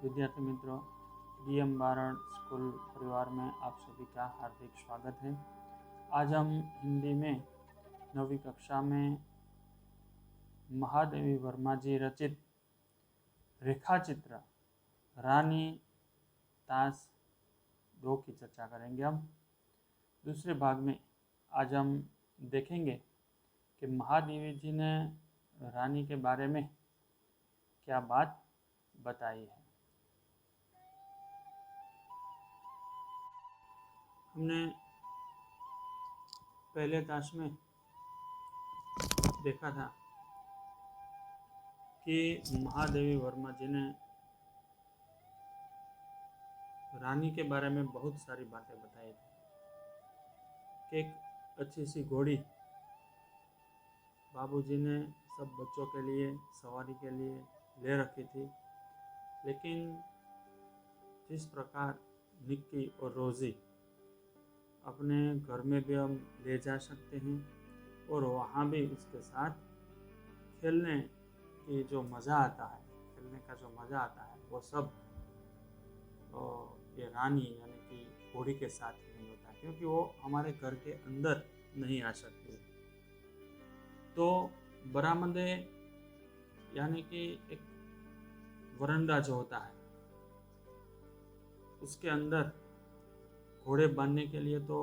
विद्यार्थी मित्रों, डीएम बारण स्कूल परिवार में आप सभी का हार्दिक स्वागत है। आज हम हिंदी में 9वीं कक्षा में महादेवी वर्मा जी रचित रेखाचित्र रानी ताश 2 की चर्चा करेंगे। हम दूसरे भाग में आज हम देखेंगे कि महादेवी जी ने रानी के बारे में क्या बात बताई है। हमने पहले ताश में देखा था कि महादेवी वर्मा जी ने रानी के बारे में बहुत सारी बातें बताई थी कि एक अच्छी सी घोड़ी बाबूजी ने सब बच्चों के लिए सवारी के लिए ले रखी थी, लेकिन जिस प्रकार निक्की और रोज़ी अपने घर में भी हम ले जा सकते हैं और वहाँ भी उसके साथ खेलने की जो मज़ा आता है, खेलने का जो मज़ा आता है, वो सब ये रानी यानी कि घोड़ी के साथ नहीं होता, क्योंकि वो हमारे घर के अंदर नहीं आ सकती। तो बरामदे यानी कि एक वरांडा जो होता है, उसके अंदर घोड़े बांधने के लिए तो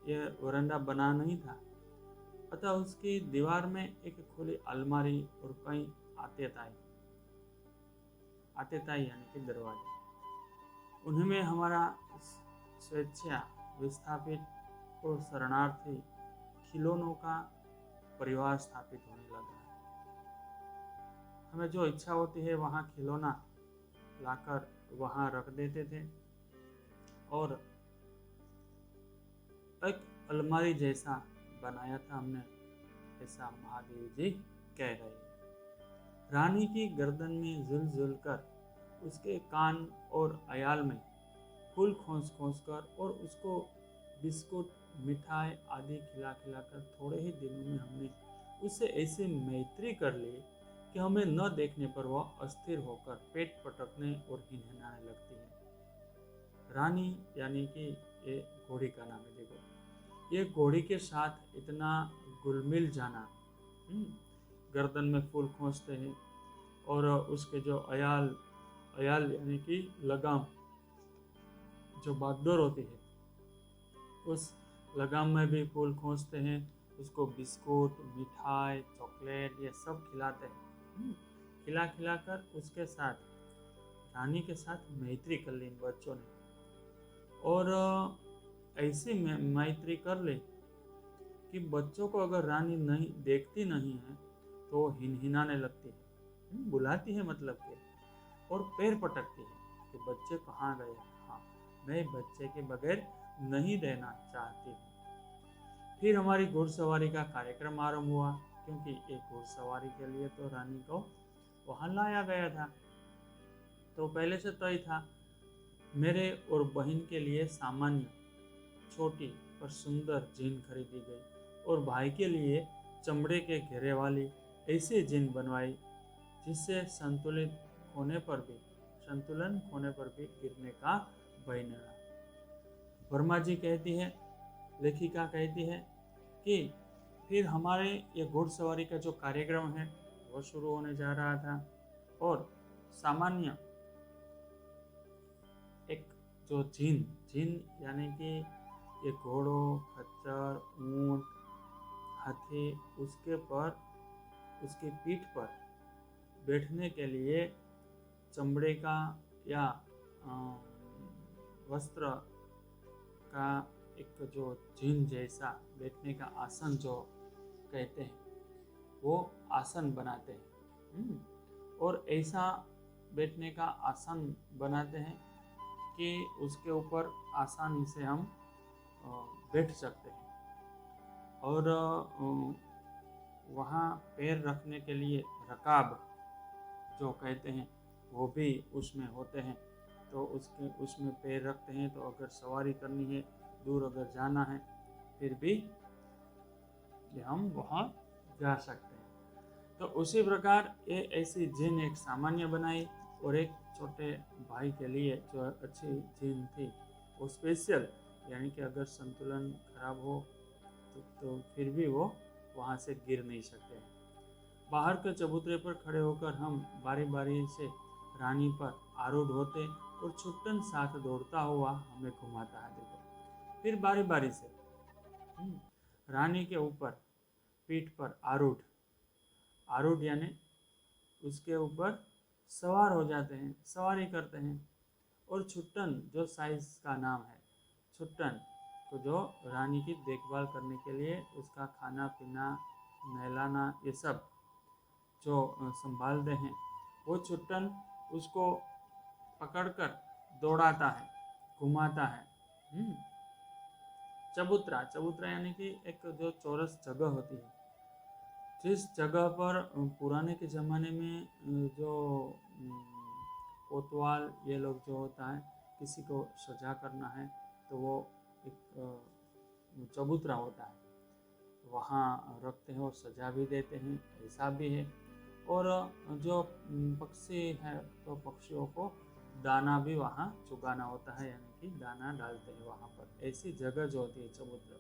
ये वरांडा बना नहीं था, अतः उसकी दीवार में एक खुली अलमारी और कई आतेताई यानी कि दरवाजे, उन्हीं में हमारा स्वेच्छा विस्थापित और शरणार्थी खिलौनों का परिवार स्थापित होने लगा है। हमें जो इच्छा होती है वहाँ खिलौना लाकर वहाँ रख देते थे और एक अलमारी जैसा बनाया था हमने, ऐसा महादेव जी कह रहे हैं। रानी की गर्दन में झुल कर उसके कान और अयाल में फूल खोस कर और उसको बिस्कुट मिठाई आदि खिलाकर थोड़े ही दिनों में हमने उससे ऐसी मैत्री कर ली कि हमें न देखने पर वह अस्थिर होकर पेट पटकने और हिनहिनाने लगती है। रानी यानी कि ये घोड़ी का नाम है। देखो, ये घोड़ी के साथ इतना घुल-मिल जाना, गर्दन में फूल खोसते हैं और उसके जो अयाल यानी कि लगाम जो बागडोर होती है, उस लगाम में भी फूल खोसते हैं, उसको बिस्कुट मिठाई चॉकलेट ये सब खिलाते हैं। खिला कर उसके साथ रानी के साथ मैत्री कर ली इन बच्चों ने, और ऐसी मैत्री कर ले कि बच्चों को अगर रानी नहीं देखती नहीं है तो हिनहिनाने लगती है, बुलाती है मतलब के, और पैर पटकती है कि बच्चे कहाँ गए। हाँ, मैं बच्चे के बगैर नहीं रहना चाहती हूँ। फिर हमारी घुड़सवारी का कार्यक्रम आरंभ हुआ, क्योंकि एक घुड़सवारी के लिए तो रानी को वहाँ लाया गया था। तो पहले से तय था, मेरे और बहन के लिए सामान्य छोटी पर सुंदर जीन खरीदी गई और भाई के लिए चमड़े के घेरे वाली ऐसी जीन बनवाई जिससे संतुलन खोने पर भी गिरने का भय न रहा। वर्मा जी कहती है, लेखिका कहती है कि फिर हमारे ये घुड़सवारी का जो कार्यक्रम है वो शुरू होने जा रहा था, और सामान्य एक जो जीन यानी कि ये घोड़ों खच्चर ऊंट हाथी उसकी पीठ पर बैठने के लिए चमड़े का या वस्त्र का एक जो जीन जैसा बैठने का आसन जो कहते हैं, वो आसन बनाते हैं, और ऐसा बैठने का आसन बनाते हैं कि उसके ऊपर आसानी से हम बैठ सकते हैं, और वहाँ पैर रखने के लिए रकाब जो कहते हैं वो भी उसमें होते हैं। तो उसमें पैर रखते हैं, तो अगर सवारी करनी है, दूर अगर जाना है, फिर भी हम वहाँ जा सकते हैं। तो उसी प्रकार ये ऐसी जीन एक सामान्य बनाई और एक छोटे भाई के लिए जो अच्छी जीन थी वो स्पेशल, यानी कि अगर संतुलन खराब हो तो फिर भी वो वहाँ से गिर नहीं सकते। बाहर के चबूतरे पर खड़े होकर हम बारी बारी से रानी पर आरूढ़ होते और छुट्टन साथ दौड़ता हुआ हमें घुमाता है। देखो फिर बारी बारी से रानी के ऊपर पीठ पर आरूढ़, आरूढ़ यानी उसके ऊपर सवार हो जाते हैं, सवारी करते हैं। और छुट्टन जो साइज का नाम है, छुट्टन तो जो रानी की देखभाल करने के लिए उसका खाना पीना नहलाना ये सब जो संभालते हैं, वो छुट्टन उसको पकड़कर दौड़ाता है, घुमाता है। चबूतरा, चबूतरा यानी कि एक जो चौरस जगह होती है, जिस जगह पर पुराने के ज़माने में जो कोतवाल ये लोग जो होता है किसी को सजा करना है तो वो एक चबूतरा होता है, वहाँ रखते हैं और सजा भी देते हैं, ऐसा भी है। और जो पक्षी है तो पक्षियों को दाना भी वहाँ चुगाना होता है, यानी कि दाना डालते हैं वहाँ पर। ऐसी जगह जो होती है चबूतरा,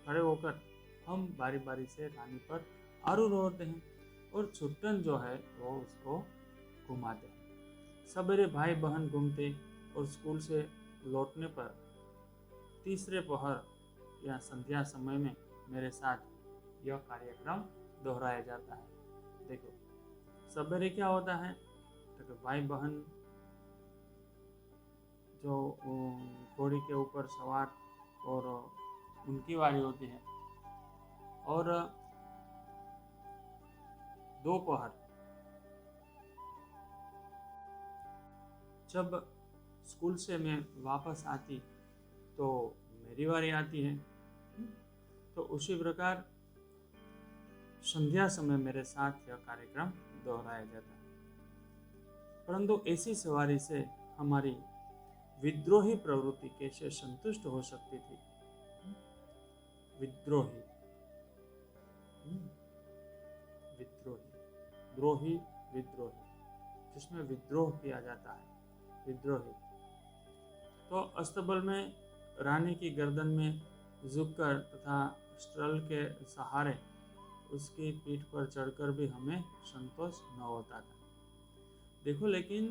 खड़े होकर हम बारी बारी से रानी पर आरूढ़ होते हैं और छुट्टन जो है वो उसको घुमाते हैं। सवेरे भाई बहन घूमते और स्कूल से लौटने पर तीसरे पहर या संध्या समय में मेरे साथ यह कार्यक्रम दोहराया जाता है। देखो सवेरे क्या होता है, तो भाई बहन जो घोड़ी के ऊपर सवार और उनकी बारी होती है। और दोपहर जब स्कूल से मैं वापस आती तो मेरी बारी आती है। तो उसी प्रकार संध्या समय मेरे साथ यह कार्यक्रम दोहराया जाता है। परंतु ऐसी सवारी से हमारी विद्रोही प्रवृत्ति कैसे संतुष्ट हो सकती थी। विद्रोही, विद्रोही, द्रोही, विद्रोही, जिसमें विद्रोह किया जाता है, विद्रोही। तो अस्तबल में रानी की गर्दन में झुककर तथा स्ट्रल के सहारे उसकी पीठ पर चढ़कर भी हमें संतोष न होता था। देखो लेकिन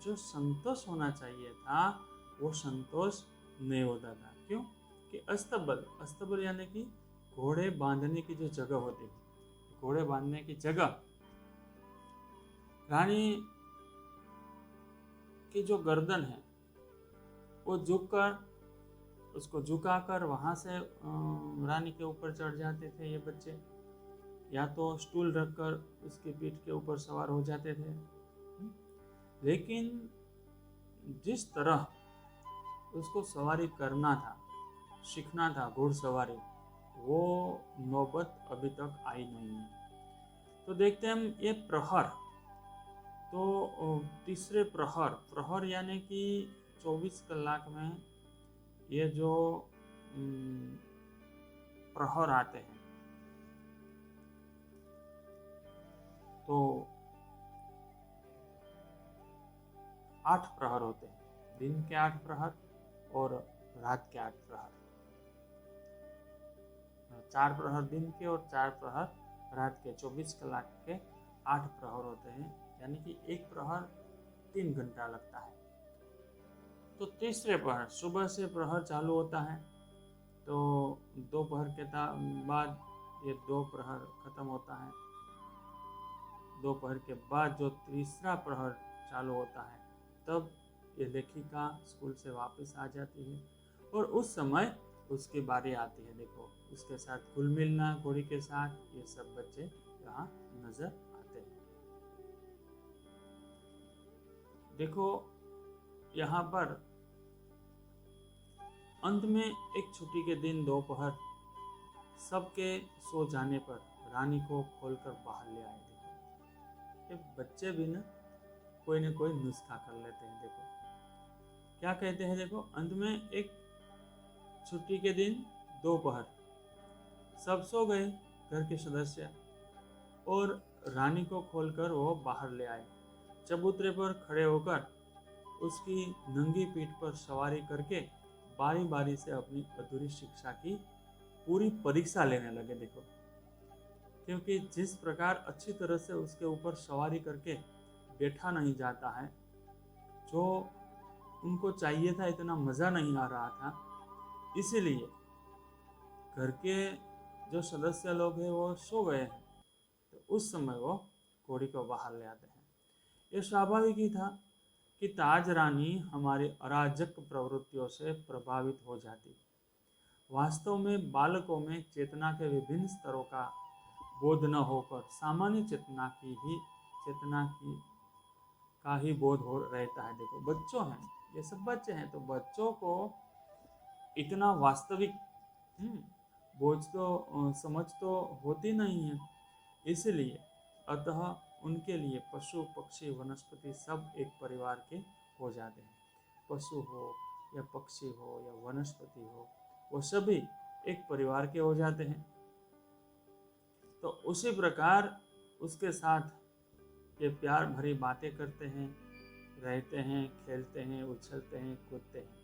जो संतोष होना चाहिए था वो संतोष नहीं होता था। क्यों? कि अस्तबल, अस्तबल यानी कि घोड़े बांधने की जो जगह होती है, घोड़े बांधने की जगह, रानी की जो गर्दन है वो झुककर, उसको झुकाकर वहाँ से रानी के ऊपर चढ़ जाते थे ये बच्चे, या तो स्टूल रखकर उसकी पीठ के ऊपर सवार हो जाते थे। लेकिन जिस तरह उसको सवारी करना था, सीखना था घुड़सवारी, वो नौबत अभी तक आई नहीं है। तो देखते हैं हम ये प्रहर, तो तीसरे प्रहर, प्रहर यानी कि 24 कलाक में ये जो प्रहर आते हैं, तो 8 प्रहर होते हैं, दिन के 8 प्रहर और रात के 8 प्रहर, 4 प्रहर दिन के और 4 प्रहर रात के, 24 कलाक के 8 प्रहर होते हैं, यानी कि एक प्रहर 3 घंटा लगता है। तो तीसरे प्रहर, सुबह से प्रहर चालू होता है तो दोपहर के बाद ये 2 प्रहर खत्म होता है। दोपहर के बाद जो तीसरा प्रहर चालू होता है तब ये लेखिका स्कूल से वापस आ जाती है और उस समय उसकी बारी आती है। देखो उसके साथ घुल मिलना, घोड़ी के साथ, ये सब बच्चे यहाँ नजर आते हैं। देखो यहाँ पर अंत में एक छुट्टी के दिन दोपहर सबके सो जाने पर रानी को खोलकर बाहर ले आए। देखो ये बच्चे भी ना कोई नुस्खा कर लेते हैं। देखो क्या कहते हैं, देखो अंत में एक छुट्टी के दिन दोपहर सब सो गए घर के सदस्य और रानी को खोलकर वो बाहर ले आए। चबूतरे पर खड़े होकर उसकी नंगी पीठ पर सवारी करके बारी बारी से अपनी अधूरी शिक्षा की पूरी परीक्षा लेने लगे। देखो, क्योंकि जिस प्रकार अच्छी तरह से उसके ऊपर सवारी करके बैठा नहीं जाता है, जो उनको चाहिए था इतना मज़ा नहीं आ रहा था, इसीलिए घर के जो सदस्य लोग हैं वो सो गए हैं, तो उस समय वो घोड़ी को बाहर ले आते हैं। ये स्वाभाविक ही था कि ताज रानी हमारी अराजक प्रवृत्तियों से प्रभावित हो जाती। वास्तव में बालकों में चेतना के विभिन्न स्तरों का बोध न होकर सामान्य चेतना की का ही बोध हो रहता है। देखो, बच्चों हैं, ये सब बच्चे हैं, तो बच्चों को इतना वास्तविक बोझ तो समझ तो होती नहीं है, इसलिए अतः उनके लिए पशु पक्षी वनस्पति सब एक परिवार के हो जाते हैं। पशु हो या पक्षी हो या वनस्पति हो, वो सभी एक परिवार के हो जाते हैं। तो उसी प्रकार उसके साथ ये प्यार भरी बातें करते हैं, रहते हैं, खेलते हैं, उछलते हैं, कूदते हैं।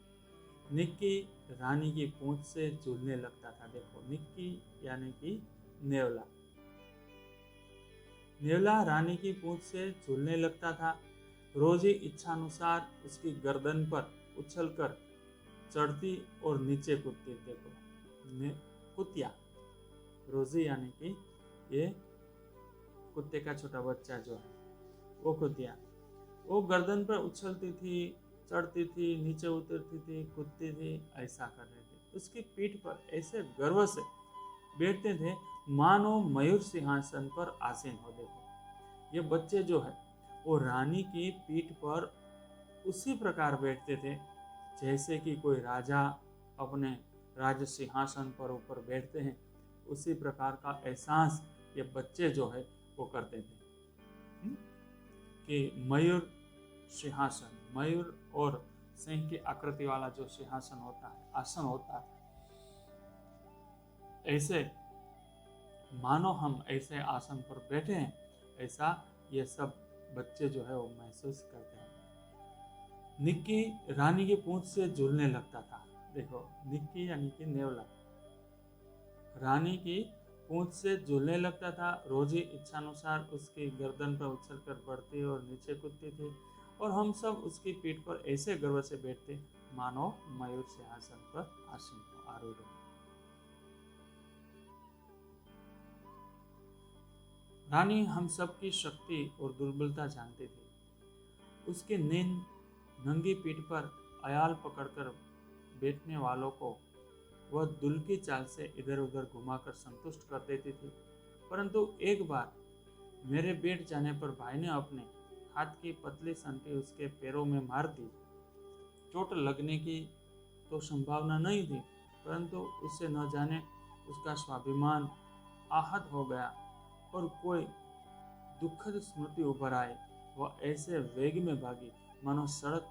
निक्की रानी की पूंछ से झूलने लगता था। देखो, निक्की यानी कि नेवला, नेवला रानी की पूंछ से झूलने लगता था। रोज ही इच्छानुसार उसकी गर्दन पर उछलकर चढ़ती और नीचे कूदती। देखो, कुतिया, रोजी यानी कि ये कुत्ते का छोटा बच्चा जो है वो कुतिया, वो गर्दन पर उछलती थी, चढ़ती थी, नीचे उतरती थी, कूदती थी, ऐसा कर रही थी। उसकी पीठ पर ऐसे गर्व से बैठते थे मानो मयूर सिंहासन पर आसीन हो। देखो, ये बच्चे जो है वो रानी की पीठ पर उसी प्रकार बैठते थे जैसे कि कोई राजा अपने राज सिंहासन पर ऊपर बैठते हैं, उसी प्रकार का एहसास ये बच्चे जो है वो करते थे कि मयूर सिंहासन, मयूर और सिंह की आकृति वाला जो सिंहासन होता है, आसन होता है, ऐसे मानो हम ऐसे आसन पर बैठे हैं, ऐसा ये सब बच्चे जो है वो महसूस करते हैं। निक्की रानी की पूंछ से झूलने लगता था। देखो, निक्की यानी कि नेवला रानी की पूंछ से झूलने लगता था। रोज ही इच्छानुसार उसकी गर्दन पर उछलकर बढ़ती और नीचे कूदती थी, और हम सब उसकी पीठ पर ऐसे गर्व से बैठते मानो मयूर सिंहासन पर आसीन हो, आरूढ़ हो। रानी हम सब की शक्ति और दुर्बलता जानती थी। उसकी नींद नंगी पीठ पर अयाल पकड़कर बैठने वालों को वह दुल की चाल से इधर उधर घुमाकर संतुष्ट कर देती थी। परंतु एक बार मेरे बैठ जाने पर भाई ने अपने हाथ की पतली संटी उसके पैरों में मार दी। चोट लगने की तो संभावना नहीं थी, परंतु उससे न जाने उसका स्वाभिमान आहत हो गया और कोई दुखद स्मृति उभर आई। वह ऐसे वेग में भागी मानो सड़क,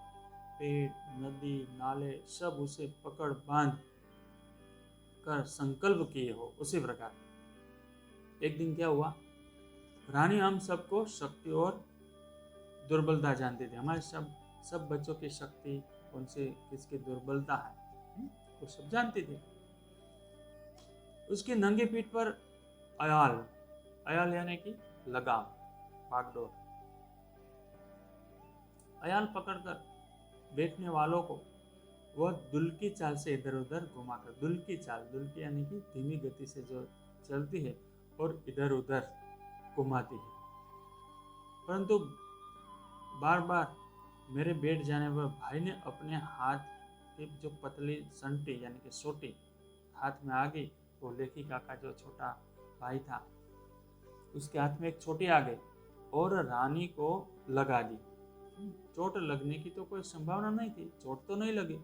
पेड़, नदी, नाले सब उसे पकड़ बांध कर संकल्प किए हो। उसी प्रकार एक दिन क्या हुआ, रानी हम सबको शक्ति और दुर्बलता जानती थी। हमारे सब बच्चों की शक्ति, उनसे किसकी दुर्बलता है वो सब जानती थी। उसकी नंगी पीठ पर अयाल, अयाल यानी कि लगाम, भागदौड़, अयाल पकड़कर बैठने वालों को वह दुल की चाल से इधर उधर घुमाकर, दुल की चाल, दुल की यानी कि धीमी गति से जो चलती है और इधर उधर घुमाती है। परंतु बार बार मेरे बैठ जाने पर भाई ने अपने हाथ की जो पतली संटी यानी कि सोटी हाथ में आ गई। वो लेखिका का जो छोटा भाई था उसके हाथ में एक छोटी आ गई और रानी को लगा दी। चोट लगने की तो कोई संभावना नहीं थी, चोट तो नहीं लगी,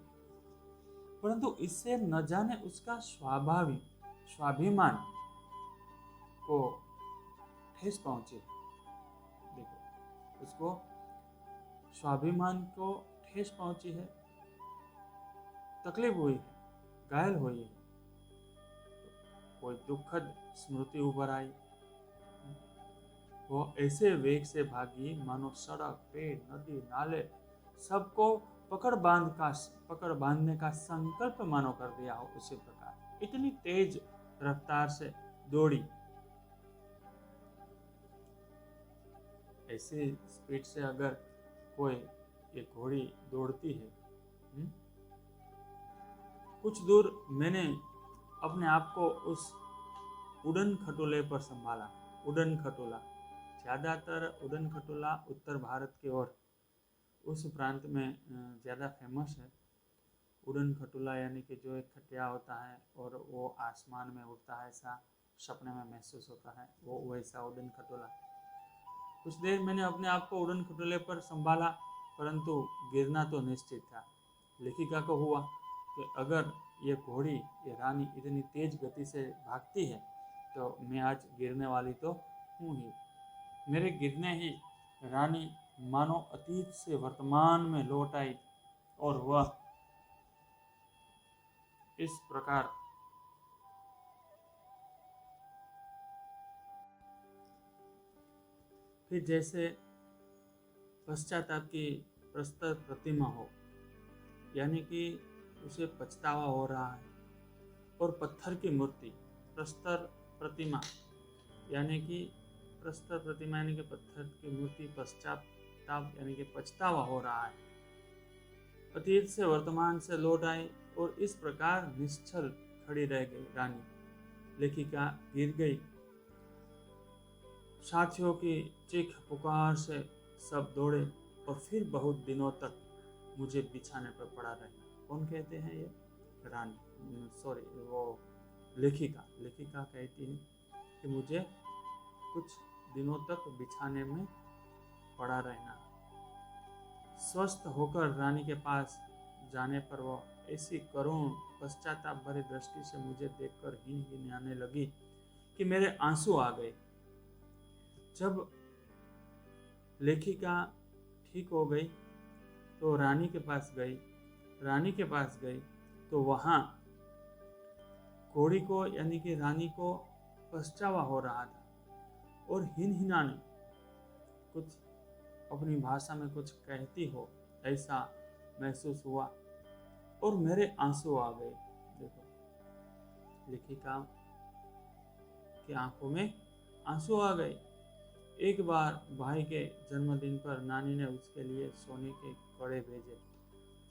परंतु इससे न जाने उसका स्वाभिमान को ठेस पहुंची। देखो, उसको स्वाभिमान को ठेस पहुंची है, तकलीफ हुई है, घायल हुई है, कोई दुखद स्मृति उभर आई। वो ऐसे वेग से भागी मानो सड़क, पेड़, नदी, नाले सबको पकड़ बांधने का संकल्प मानो कर दिया हो। उसी प्रकार इतनी तेज रफ्तार से दौड़ी, ऐसी स्पीड से अगर कोई एक घोड़ी दौड़ती है। हुँ? कुछ दूर मैंने अपने आप को उस उड़न खटोले पर संभाला। उड़न खटोला, ज़्यादातर उड़न खटोला उत्तर भारत की ओर उस प्रांत में ज़्यादा फेमस है। उड़न खटोला यानी कि जो एक खटिया होता है और वो आसमान में उड़ता है, ऐसा सपने में महसूस होता है, वो वैसा उड़न खटोला। कुछ देर मैंने अपने आप को उड़न खटोले पर संभाला, परंतु गिरना तो निश्चित था। लेखिका को हुआ कि अगर ये घोड़ी, ये रानी इतनी तेज गति से भागती है तो मैं आज गिरने वाली तो हूँ ही। मेरे गिरने ही रानी मानो अतीत से वर्तमान में लौट आई और वह इस प्रकार फिर जैसे पश्चाताप की प्रस्तर प्रतिमा हो, यानी कि उसे पछतावा हो रहा है। और पत्थर की मूर्ति, प्रस्तर प्रतिमा यानी कि पत्थर की मूर्ति, पश्चाताप यानी कि पछतावा हो रहा है। अतीत से वर्तमान से लौट आई और इस प्रकार निश्चल खड़ी रह गई रानी। लेखिका गिर गई। साथियों की चीख पुकार से सब दौड़े और फिर बहुत दिनों तक मुझे बिछाने पर पड़ा रहना। कौन कहते हैं ये? रानी, सॉरी, वो लेखिका कहती है कि मुझे कुछ दिनों तक बिछाने में पड़ा रहना। स्वस्थ होकर रानी के पास जाने पर वो ऐसी करुण पश्चाताप भरी दृष्टि से मुझे देखकर हिन आने लगी कि मेरे आंसू आ गए। जब लेखिका ठीक हो गई तो रानी के पास गई तो वहाँ घोड़ी को यानी कि रानी को पछतावा हो रहा था और हिनाने कुछ अपनी भाषा में कुछ कहती हो ऐसा महसूस हुआ और मेरे आंसू आ गए। देखो, लेखिका की आंखों में आंसू आ गए। एक बार भाई के जन्मदिन पर नानी ने उसके लिए सोने के कड़े भेजे।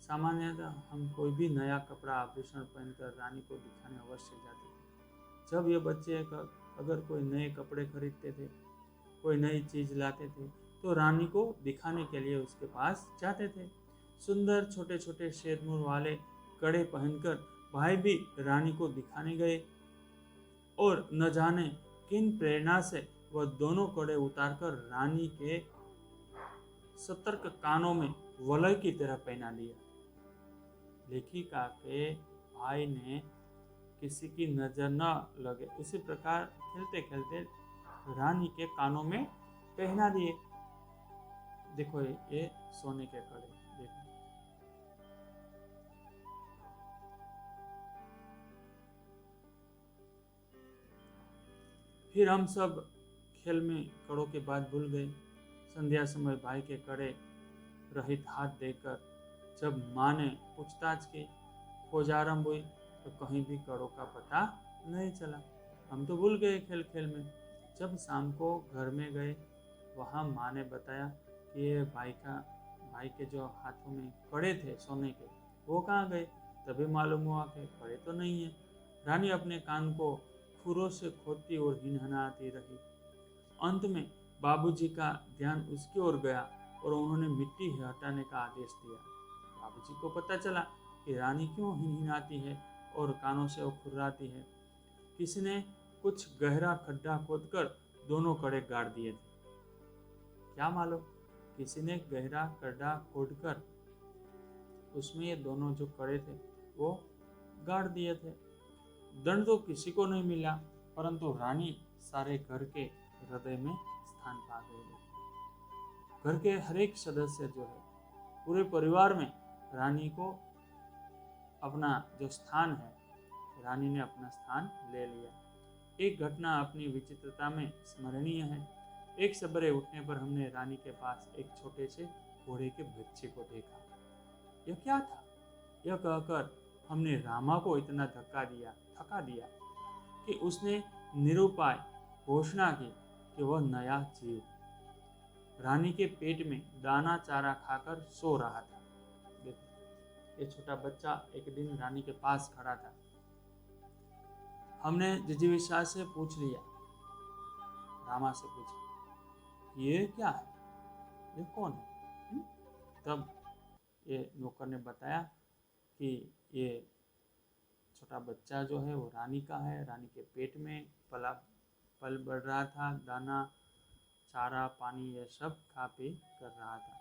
सामान्यतः हम कोई भी नया कपड़ा आभूषण पहनकर रानी को दिखाने अवश्य जाते थे। जब ये बच्चे अगर कोई नए कपड़े खरीदते थे, कोई नई चीज लाते थे तो रानी को दिखाने के लिए उसके पास जाते थे। सुंदर छोटे छोटे शेरनूर वाले कड़े पहनकर भाई भी रानी को दिखाने गए और न जाने किन प्रेरणा से वह दोनों कड़े उतारकर रानी के सतर्क कानों में वलय की तरह पहना दिया। लेखिका के भाई ने किसी की नजर न लगे उसी प्रकार खेलते खेलते रानी के कानों में पहना दिए। देखो, ये सोने के कड़े, देखो। फिर हम सब खेल में कड़ों की बात भूल गए। संध्या समय भाई के कड़े रहित हाथ देकर जब माँ ने पूछताछ की, खोज आरंभ हुई तो कहीं भी कड़ों का पता नहीं चला। हम तो भूल गए खेल खेल में। जब शाम को घर में गए, वहाँ माँ ने बताया कि ये भाई के जो हाथों में कड़े थे सोने के, वो कहाँ गए। तभी मालूम हुआ कि कड़े तो नहीं है। रानी अपने कान को खुरों से खोदती और हिनहनाती रही। अंत में बाबूजी का ध्यान उसकी ओर गया और उन्होंने मिट्टी हटाने का आदेश दिया। बाबूजी को पता चला कि रानी क्यों हिनहिनाती है और कानों से वो खुर्राती है। किसी ने कुछ गहरा खड्डा खोदकर दोनों कड़े गाड़ दिए थे। क्या मालूम, किसी ने गहरा खड्डा खोदकर उसमें ये दोनों जो कड़े थे वो गाड़ दिए थे। दंड तो किसी को नहीं मिला, परंतु रानी सारे घर के हृदय में स्थान पा गई। घर के हर एक सदस्य जो है, पूरे परिवार में रानी को अपना जो स्थान है, रानी ने अपना स्थान ले लिया। एक घटना अपनी विचित्रता में स्मरणीय है। एक सवेरे उठने पर हमने रानी के पास एक छोटे से घोड़े के बच्चे को देखा। यह क्या था? यह कहकर हमने रामा को इतना थका दिया कि उसने निरुपाय घोषणा की कि वह नया जीव रानी के पेट में दाना चारा खाकर सो रहा था। देखो, ये छोटा बच्चा एक दिन रानी के पास खड़ा था। हमने जिजीविषा से पूछ लिया, रामा से पूछा, ये क्या है, ये कौन है? तब ये नौकर ने बताया कि ये छोटा बच्चा जो है वो रानी का है। रानी के पेट में पल बढ़ रहा था, दाना चारा पानी ये सब खा पी कर रहा था,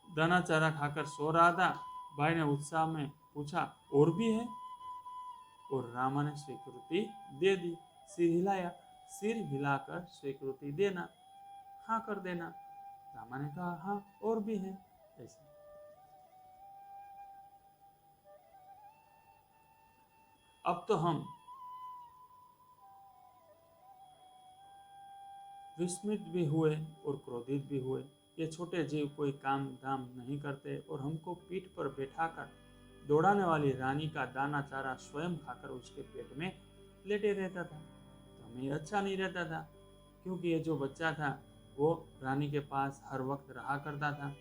दाना चारा खाकर सो रहा था। भाई ने उत्साह में पूछा, और भी है? और रामा ने स्वीकृति दे दी। सिर हिलाकर स्वीकृति देना, हाँ कर देना। रामा ने कहा, हाँ और भी है। ऐसे अब तो हम विस्मित भी हुए और क्रोधित भी हुए। ये छोटे जीव कोई काम धाम नहीं करते और हमको पीठ पर बैठाकर दौड़ाने वाली रानी का दाना चारा स्वयं खाकर उसके पेट में लेटे रहता था। तो हमें अच्छा नहीं रहता था, क्योंकि ये जो बच्चा था वो रानी के पास हर वक्त रहा करता था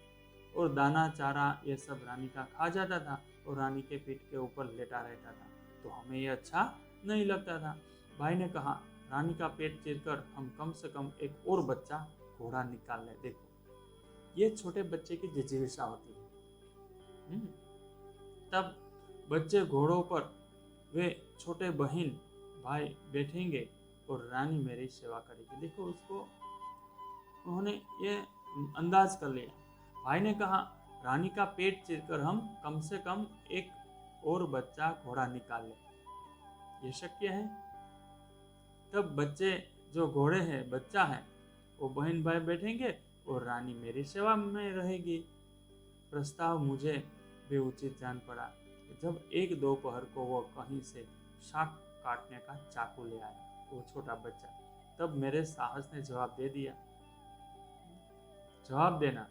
और दाना चारा ये सब रानी का खा जाता था और रानी के पीठ के ऊपर लेटा रहता था। तो हमें ये अच्छा नहीं लगता था। भाई ने कहा, रानी का पेट चीरकर हम कम से कम एक और बच्चा घोड़ा निकाल ले। देखो, ये छोटे बच्चे की जिजीविषा होती है। तब बच्चे घोड़ों पर, वे छोटे बहन भाई बैठेंगे और रानी मेरी सेवा करेगी। देखो, उसको उन्होंने ये अंदाज कर लिया। भाई ने कहा, रानी का पेट चीरकर हम कम से कम एक और बच्चा घोड़ा निकाल ले, ये शक्य है। तब बच्चे जो घोड़े हैं, बच्चा है, वो बहन भाई बैठेंगे और रानी मेरी सेवा में रहेगी। प्रस्ताव मुझे भी उचित जान पड़ा। जब एक दोपहर को वो कहीं से शाक काटने का चाकू ले आया, वो छोटा बच्चा, तब मेरे साहस ने जवाब दे दिया, जवाब देना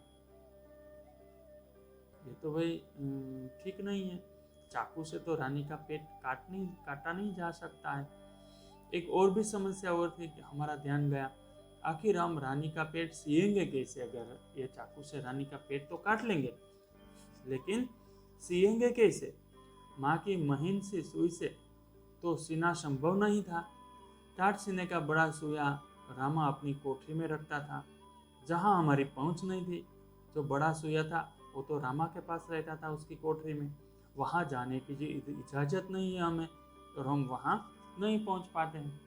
ये तो भाई ठीक नहीं है। चाकू से तो रानी का पेट काटा नहीं जा सकता है। एक और भी समस्या और थी कि हमारा ध्यान गया, आखिर हम रानी का पेट सिएंगे कैसे? अगर ये चाकू से रानी का पेट तो काट लेंगे, लेकिन सिएंगे कैसे? माँ की महीन सी सुई से तो सीना संभव नहीं था। टाट सीने का बड़ा सुइया रामा अपनी कोठरी में रखता था, जहाँ हमारी पहुँच नहीं थी। जो बड़ा सुइया था वो तो रामा के पास रहता था, उसकी कोठरी में। वहाँ जाने की इजाज़त नहीं है हमें और हम वहाँ नहीं पहुँच पाते हैं।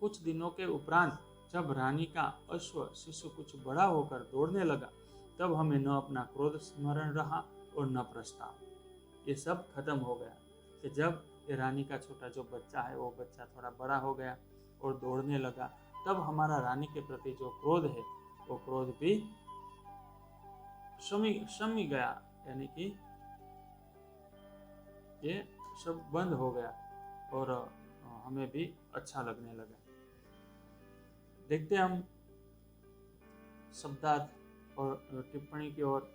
कुछ दिनों के उपरांत जब रानी का अश्व शिशु कुछ बड़ा होकर दौड़ने लगा, तब हमें न अपना क्रोध स्मरण रहा और न प्रस्ताव। ये सब खत्म हो गया कि जब ये रानी का छोटा जो बच्चा है, वो बच्चा थोड़ा बड़ा हो गया और दौड़ने लगा, तब हमारा रानी के प्रति जो क्रोध है, वो क्रोध भी शमी गया, यानी कि ये सब बंद हो गया और हमें भी अच्छा लगने लगा। देखते हम शब्दार्थ और टिप्पणी की ओर।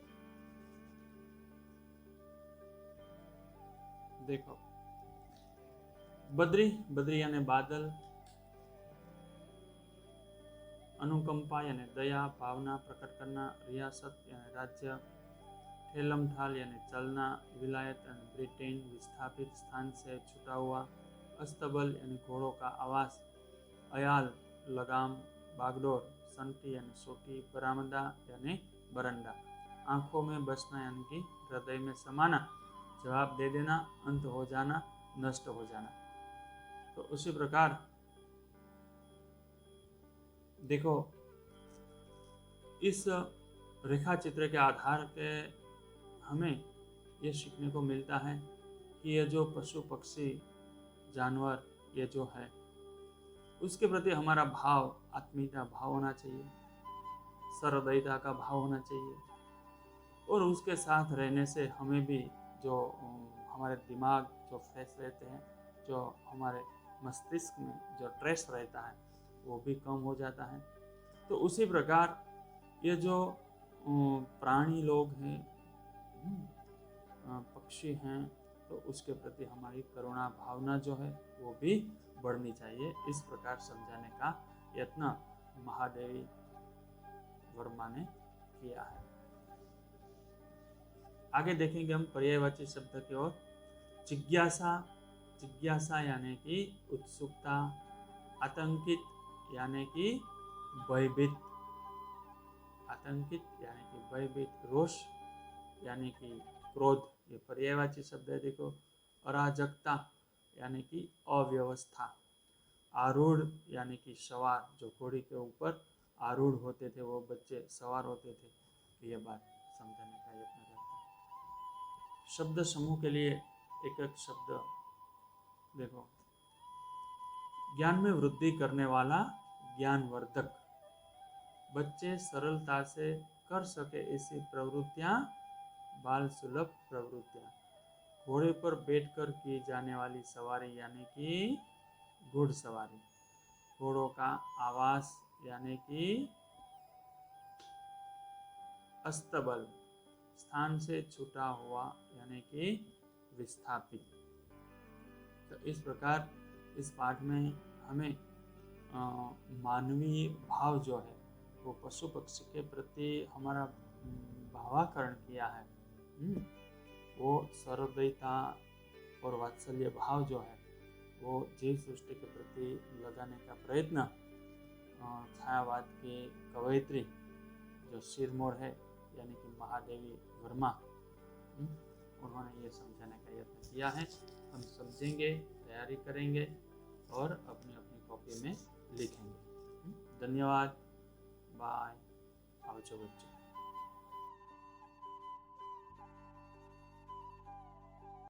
देखो, बद्री यानी बादल, अनुकंपा यानी दया, भावना प्रकट करना, रियासत यानी राज्य, ठेलम ठाल यानी चलना, विलायत यानी ब्रिटेन, विस्थापित स्थान से छुटा हुआ, अस्तबल यानी घोड़ों का आवास, अयाल लगाम, बागडोर संटी यानी सोटी, बरामदा यानी बरंडा, आंखों में बसना यानी कि हृदय में समाना, जवाब दे देना, अंत हो जाना, नष्ट हो जाना। तो उसी प्रकार देखो, इस रेखा चित्र के आधार पे हमें ये सीखने को मिलता है कि ये जो पशु पक्षी जानवर ये जो है, उसके प्रति हमारा भाव, आत्मीयता भाव होना चाहिए, सहृदयता का भाव होना चाहिए और उसके साथ रहने से हमें भी जो हमारे दिमाग जो फ्रेश रहते हैं, जो हमारे मस्तिष्क में जो स्ट्रेस रहता है वो भी कम हो जाता है। तो उसी प्रकार ये जो प्राणी लोग हैं, पक्षी हैं, तो उसके प्रति हमारी करुणा भावना जो है वो भी बढ़नी चाहिए। इस प्रकार समझाने का यत्न महादेवी वर्मा ने किया है। आगे देखेंगे हम पर्यायवाची शब्द की ओर। जिज्ञासा, जिज्ञासा यानी कि उत्सुकता, आतंकित यानी कि भयभीत, आतंकित यानी कि भयभीत, रोष यानी कि क्रोध, ये पर्यायवाची शब्द है। देखो, अराजकता यानी कि अव्यवस्था, आरूढ़ यानी कि सवार, जो घोड़ी के ऊपर आरूढ़ होते थे वो बच्चे सवार होते थे, ये बात समझाने का यत्न करते हैं। शब्द समूह के लिए एक एक शब्द देखो। ज्ञान में वृद्धि करने वाला, ज्ञानवर्धक, बच्चे सरलता से कर सके ऐसी प्रवृत्तियां बाल सुलभ प्रवृत्तियां, घोड़े पर बैठकर की जाने वाली सवारी यानी कि घुड़सवारी, घोड़ों का आवास यानी कि अस्तबल, स्थान से छूटा हुआ यानी कि विस्थापित। तो इस प्रकार इस पाठ में हमें मानवीय भाव जो है वो पशु पक्षी के प्रति हमारा भावाकरण किया है। वो सहृदयता और वात्सल्य भाव जो है वो जीव सृष्टि के प्रति लगाने का प्रयत्न छायावाद के कवयित्री जो सिरमौर है यानी कि महादेवी वर्मा, उन्होंने ये समझाने का यत्न किया है। हम समझेंगे, तैयारी करेंगे और अपनी अपनी कॉपी में लिखेंगे। धन्यवाद। बाय। आवजो बच्चों।